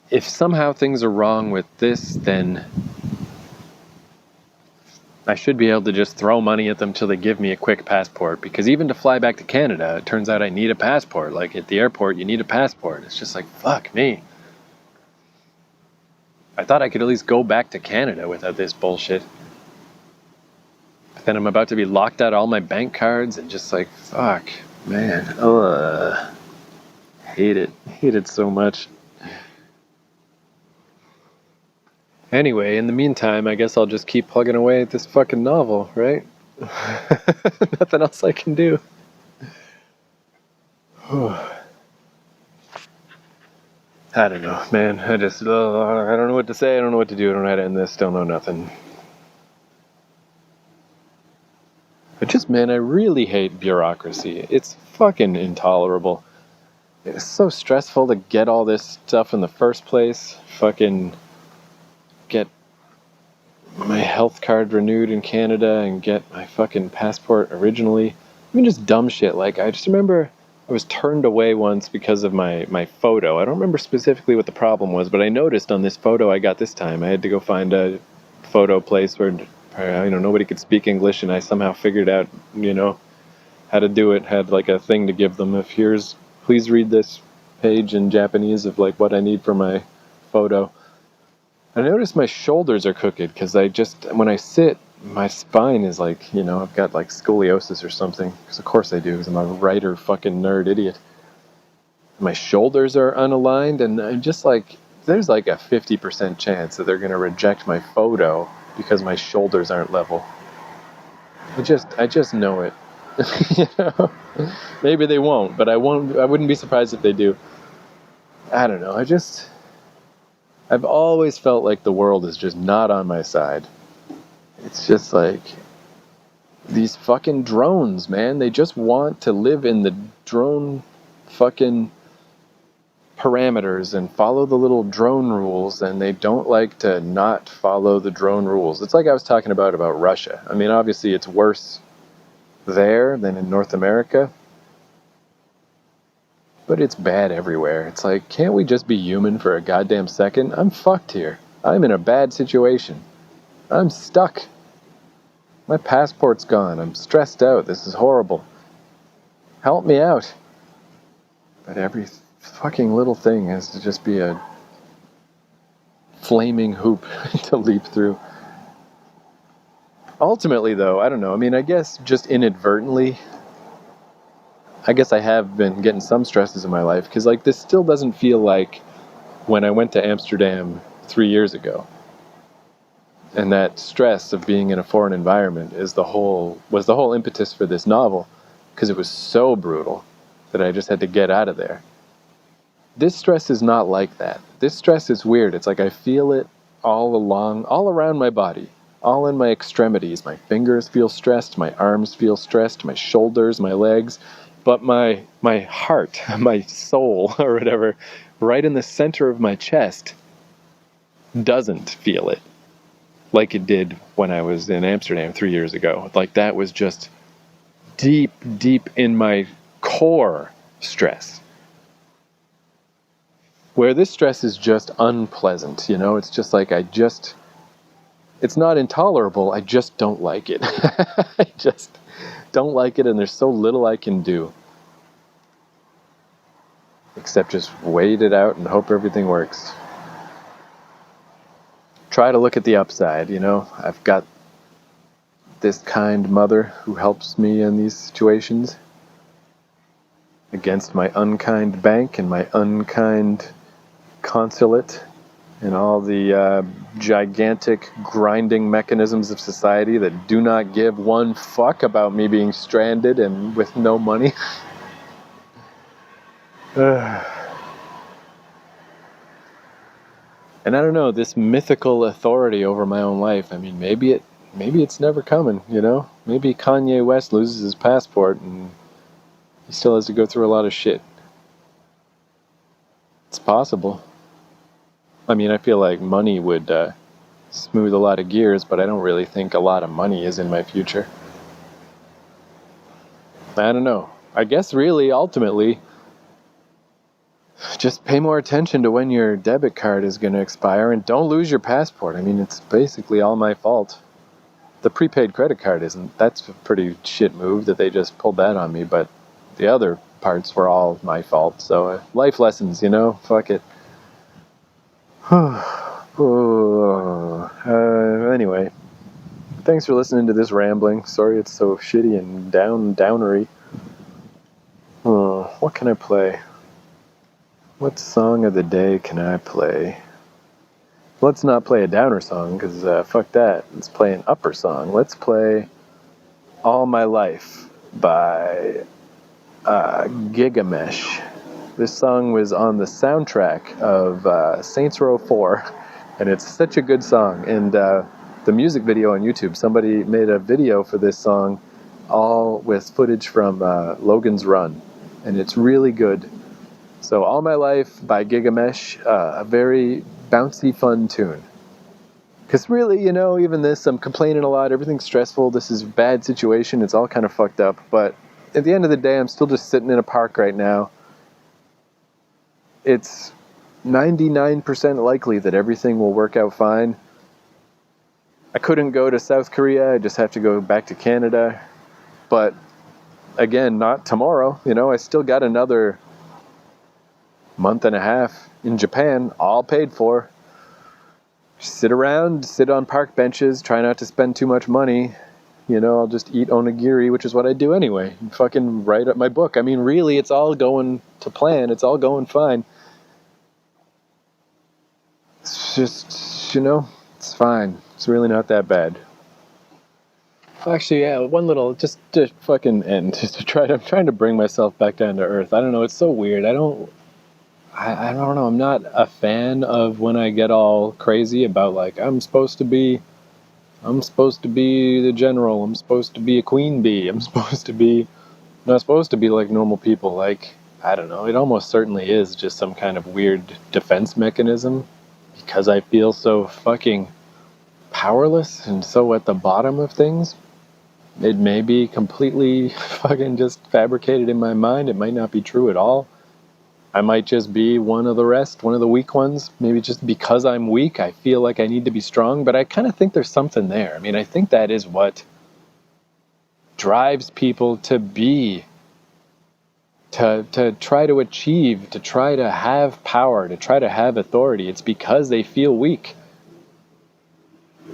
if somehow things are wrong with this, then I should be able to just throw money at them till they give me a quick passport. Because even to fly back to Canada, it turns out I need a passport. Like at the airport, you need a passport. It's just like, fuck me. I thought I could at least go back to Canada without this bullshit. But then I'm about to be locked out of all my bank cards and just like, fuck, man. Hate it. Hate it so much. Anyway, in the meantime, I guess I'll just keep plugging away at this fucking novel, right? Nothing else I can do. I don't know, man. I don't know what to say. I don't know what to do. I don't know how to end this. Don't know nothing. But just, man, I really hate bureaucracy. It's fucking intolerable. It's so stressful to get all this stuff in the first place. Fucking get my health card renewed in Canada and get my fucking passport originally. I mean, just dumb shit. Like, I just remember I was turned away once because of my photo. I don't remember specifically what the problem was, but I noticed on this photo I got this time, I had to go find a photo place where, nobody could speak English, and I somehow figured out, how to do it. Had like a thing to give them. Please read this page in Japanese of like what I need for my photo. I noticed my shoulders are crooked because when I sit, my spine is like, I've got like scoliosis or something. Because of course I do, because I'm a writer fucking nerd idiot. My shoulders are unaligned, and I'm just like, there's like a 50% chance that they're going to reject my photo because my shoulders aren't level. I just know it. Maybe they won't, but I wouldn't be surprised if they do. I don't know. I've always felt like the world is just not on my side. It's just like these fucking drones, man. They just want to live in the drone fucking parameters and follow the little drone rules, and they don't like to not follow the drone rules. It's like I was talking about Russia. I mean, obviously it's worse there than in North America, but it's bad everywhere. It's like, can't we just be human for a goddamn second? I'm fucked here. I'm in a bad situation. I'm stuck. My passport's gone. I'm stressed out. This is horrible. Help me out. But every fucking little thing has to just be a flaming hoop to leap through. Ultimately, though, I don't know. I mean, I guess just inadvertently, I guess I have been getting some stresses in my life, because like this still doesn't feel like when I went to Amsterdam 3 years ago. And that stress of being in a foreign environment was the whole impetus for this novel, because it was so brutal that I just had to get out of there. This stress is not like that. This stress is weird. It's like I feel it all around my body, all in my extremities. My fingers feel stressed, my arms feel stressed, my shoulders, my legs. But my heart, my soul, or whatever, right in the center of my chest, doesn't feel it like it did when I was in Amsterdam 3 years ago. Like that was just deep, deep in my core stress. Where this stress is just unpleasant, it's just like it's not intolerable, I just don't like it. I just don't like it, and there's so little I can do. Except just wait it out and hope everything works. Try to look at the upside, I've got this kind mother who helps me in these situations against my unkind bank and my unkind consulate and all the gigantic grinding mechanisms of society that do not give one fuck about me being stranded and with no money. And I don't know, this mythical authority over my own life, I mean, maybe it's never coming, Maybe Kanye West loses his passport and he still has to go through a lot of shit. It's possible. I mean, I feel like money would smooth a lot of gears, but I don't really think a lot of money is in my future. I don't know. I guess really, ultimately, just pay more attention to when your debit card is going to expire and don't lose your passport. I mean, it's basically all my fault. The prepaid credit card isn't. That's a pretty shit move that they just pulled that on me, but the other parts were all my fault. So life lessons, fuck it. Anyway, thanks for listening to this rambling. Sorry it's so shitty and downery. What can I play? What song of the day can I play? Let's not play a downer song, because fuck that. Let's play an upper song. Let's play All My Life by Gigamesh. This song was on the soundtrack of Saints Row 4, and it's such a good song. And the music video on YouTube, somebody made a video for this song, all with footage from Logan's Run, and it's really good. So All My Life by Gigamesh, a very bouncy, fun tune. Because really, even this, I'm complaining a lot, everything's stressful, this is a bad situation, it's all kind of fucked up, but at the end of the day, I'm still just sitting in a park right now. It's 99% likely that everything will work out fine. I couldn't go to South Korea, I just have to go back to Canada. But again, not tomorrow, I still got another month and a half in Japan, all paid for. Sit around, sit on park benches, try not to spend too much money. I'll just eat onigiri, which is what I do anyway. And fucking write up my book. I mean, really, it's all going to plan. It's all going fine. It's just, it's fine. It's really not that bad. Actually, yeah, one little, just to fucking end. I'm trying to bring myself back down to earth. I don't know, it's so weird. I don't know, I'm not a fan of when I get all crazy about, like, I'm supposed to be the general, I'm supposed to be a queen bee, I'm not supposed to be like normal people. Like, I don't know, it almost certainly is just some kind of weird defense mechanism, because I feel so fucking powerless and so at the bottom of things. It may be completely fucking just fabricated in my mind, it might not be true at all. I might just be one of the weak ones. Maybe just because I'm weak, I feel like I need to be strong, but I kind of think there's something there. I mean, I think that is what drives people to try to achieve, to try to have power, to try to have authority. It's because they feel weak.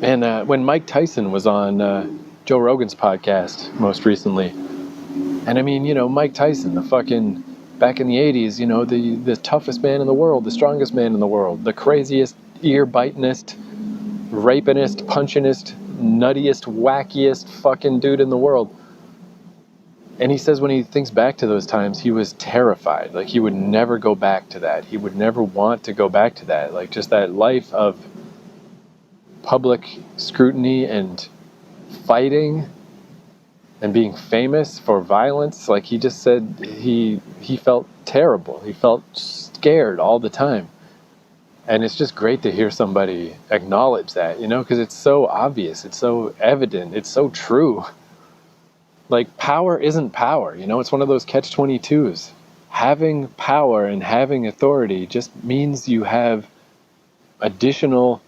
And when Mike Tyson was on Joe Rogan's podcast most recently, and I mean, Mike Tyson, the fucking... back in the 80s, the toughest man in the world, the strongest man in the world, the craziest, ear-bitingest, rapingest, punchingest, nuttiest, wackiest fucking dude in the world. And he says when he thinks back to those times, he was terrified. Like, he would never go back to that. He would never want to go back to that. Like, just that life of public scrutiny and fighting and being famous for violence. Like, he just said he felt terrible. He felt scared all the time. And it's just great to hear somebody acknowledge that, because it's so obvious, it's so evident, it's so true. Like, power isn't power, it's one of those catch-22s. having power and having authority just means you have additional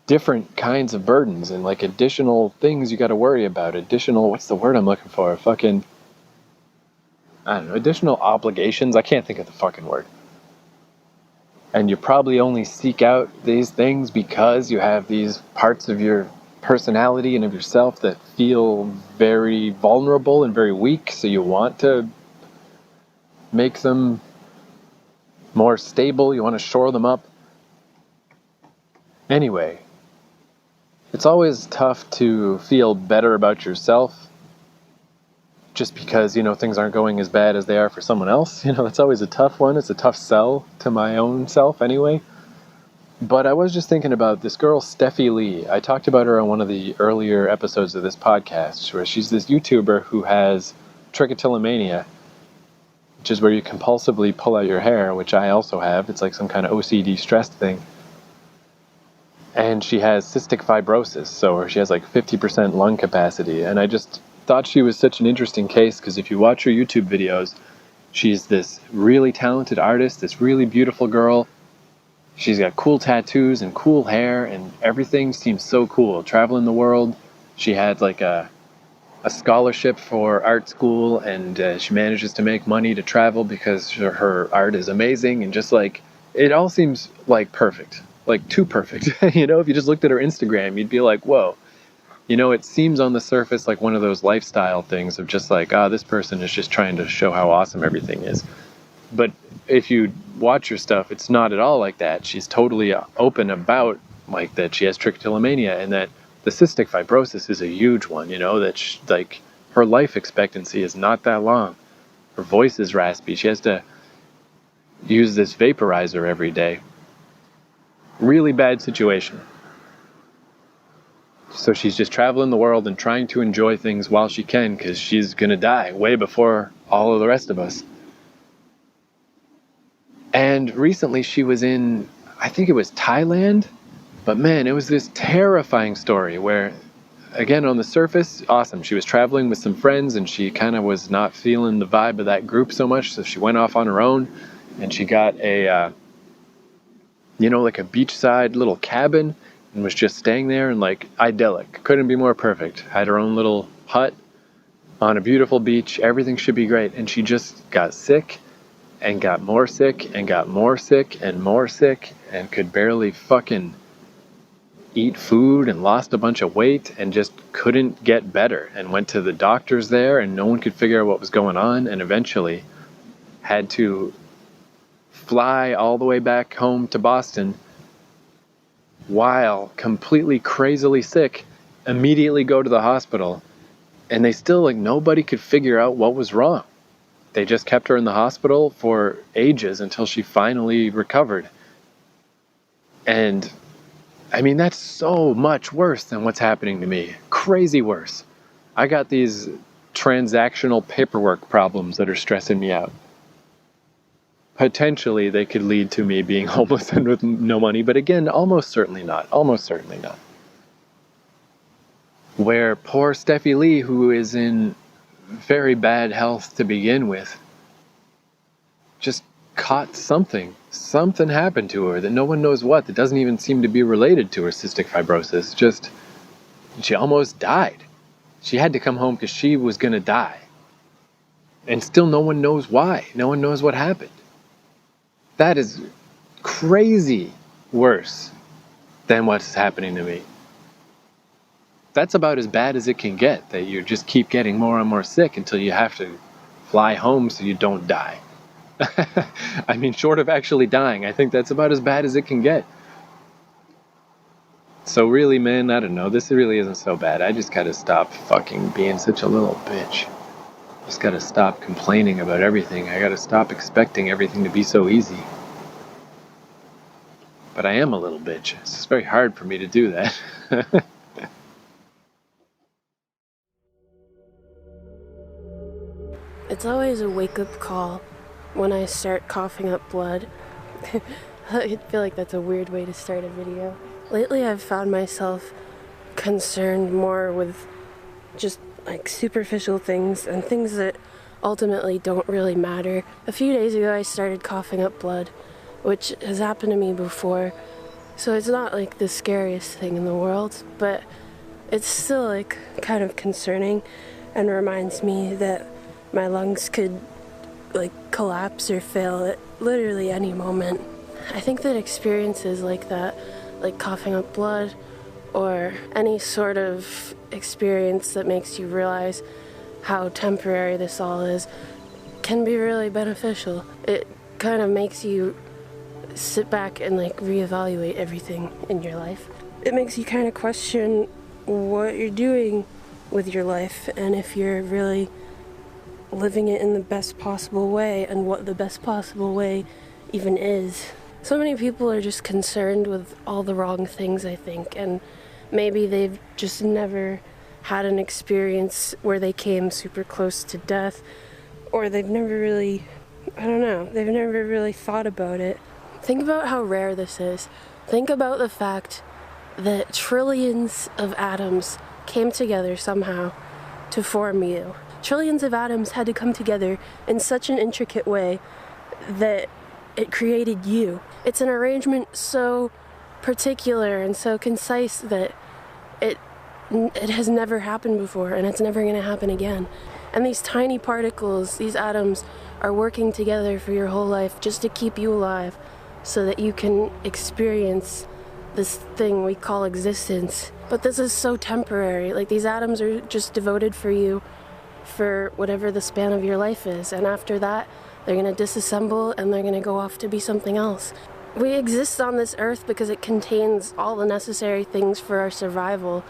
different kinds of burdens and like additional things you got to worry about, additional, what's the word I'm looking for? Fucking, I don't know, additional obligations. I can't think of the fucking word. And you probably only seek out these things because you have these parts of your personality and of yourself that feel very vulnerable and very weak, so you want to make them more stable, you want to shore them up. Anyway, it's always tough to feel better about yourself just because, things aren't going as bad as they are for someone else. It's always a tough one. It's a tough sell to my own self anyway. But I was just thinking about this girl, Steffi Lee. I talked about her on one of the earlier episodes of this podcast, where she's this YouTuber who has trichotillomania, which is where you compulsively pull out your hair, which I also have. It's like some kind of OCD stress thing. And she has cystic fibrosis, so she has like 50% lung capacity. And I just thought she was such an interesting case, because if you watch her YouTube videos, she's this really talented artist, this really beautiful girl. She's got cool tattoos and cool hair, and everything seems so cool. Traveling the world. She had like a scholarship for art school, and she manages to make money to travel because her art is amazing, and just like, it all seems like perfect. Like too perfect. If you just looked at her Instagram, you'd be like, whoa. It seems on the surface like one of those lifestyle things of just like, this person is just trying to show how awesome everything is. But if you watch her stuff, it's not at all like that. She's totally open about like that she has trichotillomania, and that the cystic fibrosis is a huge one, that like her life expectancy is not that long. Her voice is raspy. She has to use this vaporizer every day. Really bad situation. So she's just traveling the world and trying to enjoy things while she can, because she's going to die way before all of the rest of us. And recently she was in, I think it was Thailand, but man, it was this terrifying story where, again, on the surface, awesome. She was traveling with some friends and she kind of was not feeling the vibe of that group so much, so she went off on her own and she got a like a beachside little cabin, and was just staying there, and like idyllic. Couldn't be more perfect. Had her own little hut on a beautiful beach. Everything should be great. And she just got sick and got more sick and got more sick and more sick, and could barely fucking eat food, and lost a bunch of weight, and just couldn't get better, and went to the doctors there, and no one could figure out what was going on, and eventually had to fly all the way back home to Boston while completely crazily sick, immediately go to the hospital, and they still, like, nobody could figure out what was wrong. They just kept her in the hospital for ages until she finally recovered. And I mean, that's so much worse than what's happening to me. Crazy worse. I got these transactional paperwork problems that are stressing me out. Potentially, they could lead to me being homeless and with no money, but again, almost certainly not. Almost certainly not. Where poor Steffi Lee, who is in very bad health to begin with, just caught something. Something happened to her that no one knows what, that doesn't even seem to be related to her cystic fibrosis. Just, she almost died. She had to come home because she was going to die. And still no one knows why. No one knows what happened. That is crazy worse than what's happening to me. That's about as bad as it can get, that you just keep getting more and more sick until you have to fly home so you don't die. I mean, short of actually dying, I think that's about as bad as it can get. So really, man, I don't know. This really isn't so bad. I just gotta stop fucking being such a little bitch. Just gotta stop complaining about everything. I gotta stop expecting everything to be so easy. But I am a little bitch. It's just very hard for me to do that. It's always a wake-up call when I start coughing up blood. I feel like that's a weird way to start a video. Lately I've found myself concerned more with just like superficial things and things that ultimately don't really matter. A few days ago I started coughing up blood, which has happened to me before, so it's not like the scariest thing in the world, but it's still like kind of concerning and reminds me that my lungs could like collapse or fail at literally any moment. I think that experiences like that, like coughing up blood or any sort of experience that makes you realize how temporary this all is, can be really beneficial. It kind of makes you sit back and like reevaluate everything in your life. It makes you kind of question what you're doing with your life and if you're really living it in the best possible way and what the best possible way even is. So many people are just concerned with all the wrong things, I think, and maybe they've just never had an experience where they came super close to death, or they've never really, I don't know, they've never really thought about it. Think about how rare this is. Think about the fact that trillions of atoms came together somehow to form you. Trillions of atoms had to come together in such an intricate way that it created you. It's an arrangement so particular and so concise that it has never happened before, and it's never going to happen again. And these tiny particles, these atoms, are working together for your whole life just to keep you alive so that you can experience this thing we call existence. But this is so temporary. Like, these atoms are just devoted for you for whatever the span of your life is, and after that they're going to disassemble and they're going to go off to be something else. We exist on this earth because it contains all the necessary things for our survival.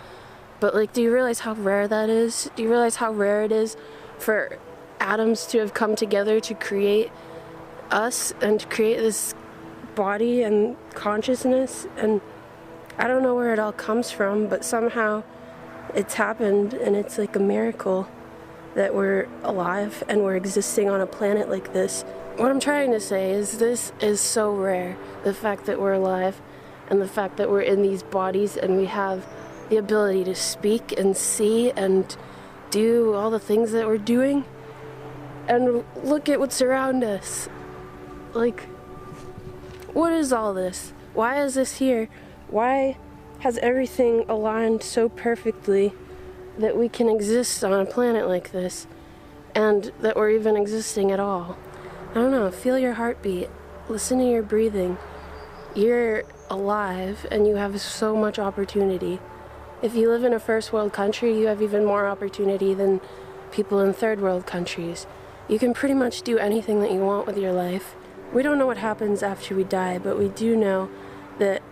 But like, do you realize how rare that is? Do you realize how rare it is for atoms to have come together to create us and to create this body and consciousness? And I don't know where it all comes from, but somehow it's happened, and it's like a miracle that we're alive and we're existing on a planet like this. What I'm trying to say is this is so rare, the fact that we're alive and the fact that we're in these bodies and we have the ability to speak and see and do all the things that we're doing. And look at what's around us. Like, what is all this? Why is this here? Why has everything aligned so perfectly that we can exist on a planet like this, and that we're even existing at all? I don't know, feel your heartbeat, listen to your breathing. You're alive and you have so much opportunity. If you live in a first world country, you have even more opportunity than people in third world countries. You can pretty much do anything that you want with your life. We don't know what happens after we die, but we do know that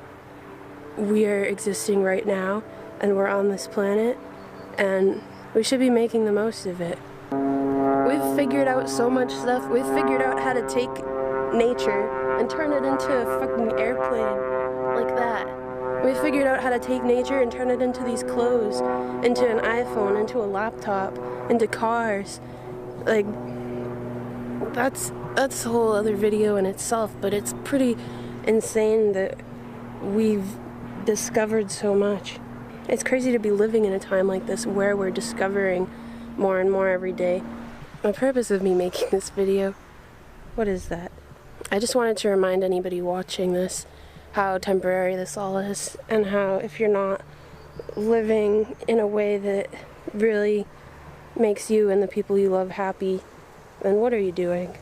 we are existing right now and we're on this planet, and we should be making the most of it. We've figured out so much stuff. We've figured out how to take nature and turn it into a fucking airplane like that. We've figured out how to take nature and turn it into these clothes, into an iPhone, into a laptop, into cars. Like, that's a whole other video in itself, but it's pretty insane that we've discovered so much. It's crazy to be living in a time like this where we're discovering more and more every day. The purpose of me making this video, what is that? I just wanted to remind anybody watching this how temporary this all is, and how if you're not living in a way that really makes you and the people you love happy, then what are you doing?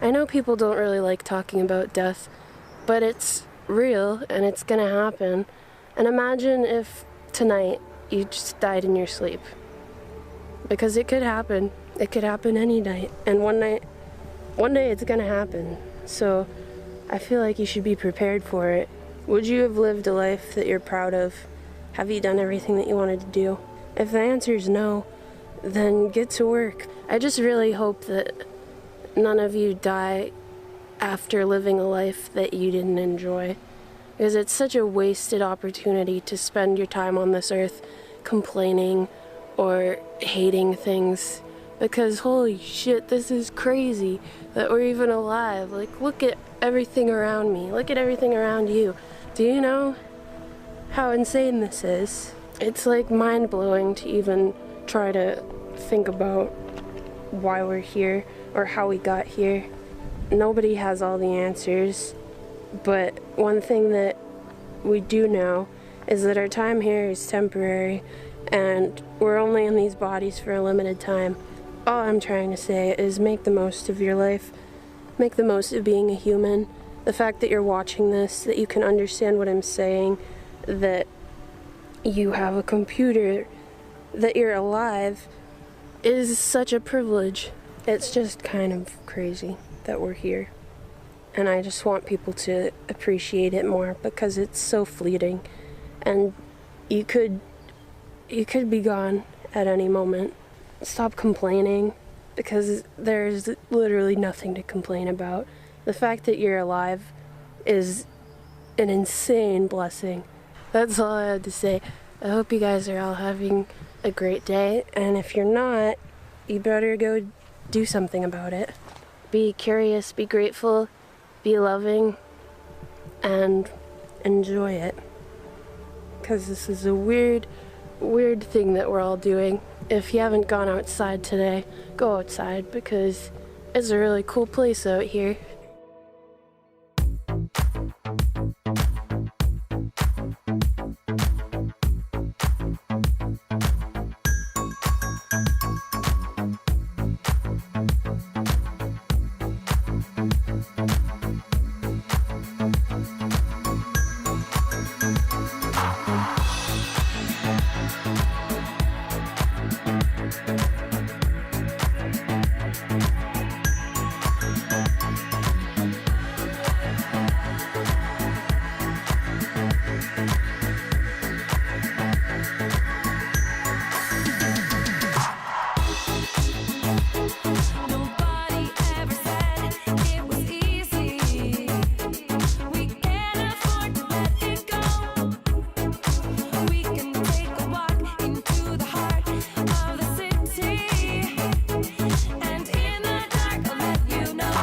I know people don't really like talking about death, but it's real and it's gonna happen. And imagine if tonight you just died in your sleep. Because it could happen. It could happen any night. And one day it's gonna happen. So I feel like you should be prepared for it. Would you have lived a life that you're proud of? Have you done everything that you wanted to do? If the answer is no, then get to work. I just really hope that none of you die after living a life that you didn't enjoy. Because it's such a wasted opportunity to spend your time on this earth complaining or hating things. Because holy shit, this is crazy that we're even alive. Like, look at everything around me. Look at everything around you. Do you know how insane this is? It's like mind-blowing to even try to think about. why we're here or how we got here. Nobody has all the answers, but one thing that we do know is that our time here is temporary and we're only in these bodies for a limited time. All I'm trying to say is make the most of your life. Make the most of being a human. The fact that you're watching this, that you can understand what I'm saying, that you have a computer, that you're alive, is such a privilege. It's just kind of crazy that we're here. And I just want people to appreciate it more because it's so fleeting. And you could be gone at any moment. Stop complaining because there's literally nothing to complain about. The fact that you're alive is an insane blessing. That's all I had to say. I hope you guys are all having a great day, and if you're not, you better go do something about it. Be curious, be grateful, be loving, and enjoy it. Because this is a weird thing that we're all doing. If you haven't gone outside today, go outside because it's a really cool place out here. In the dark, I'll let you know.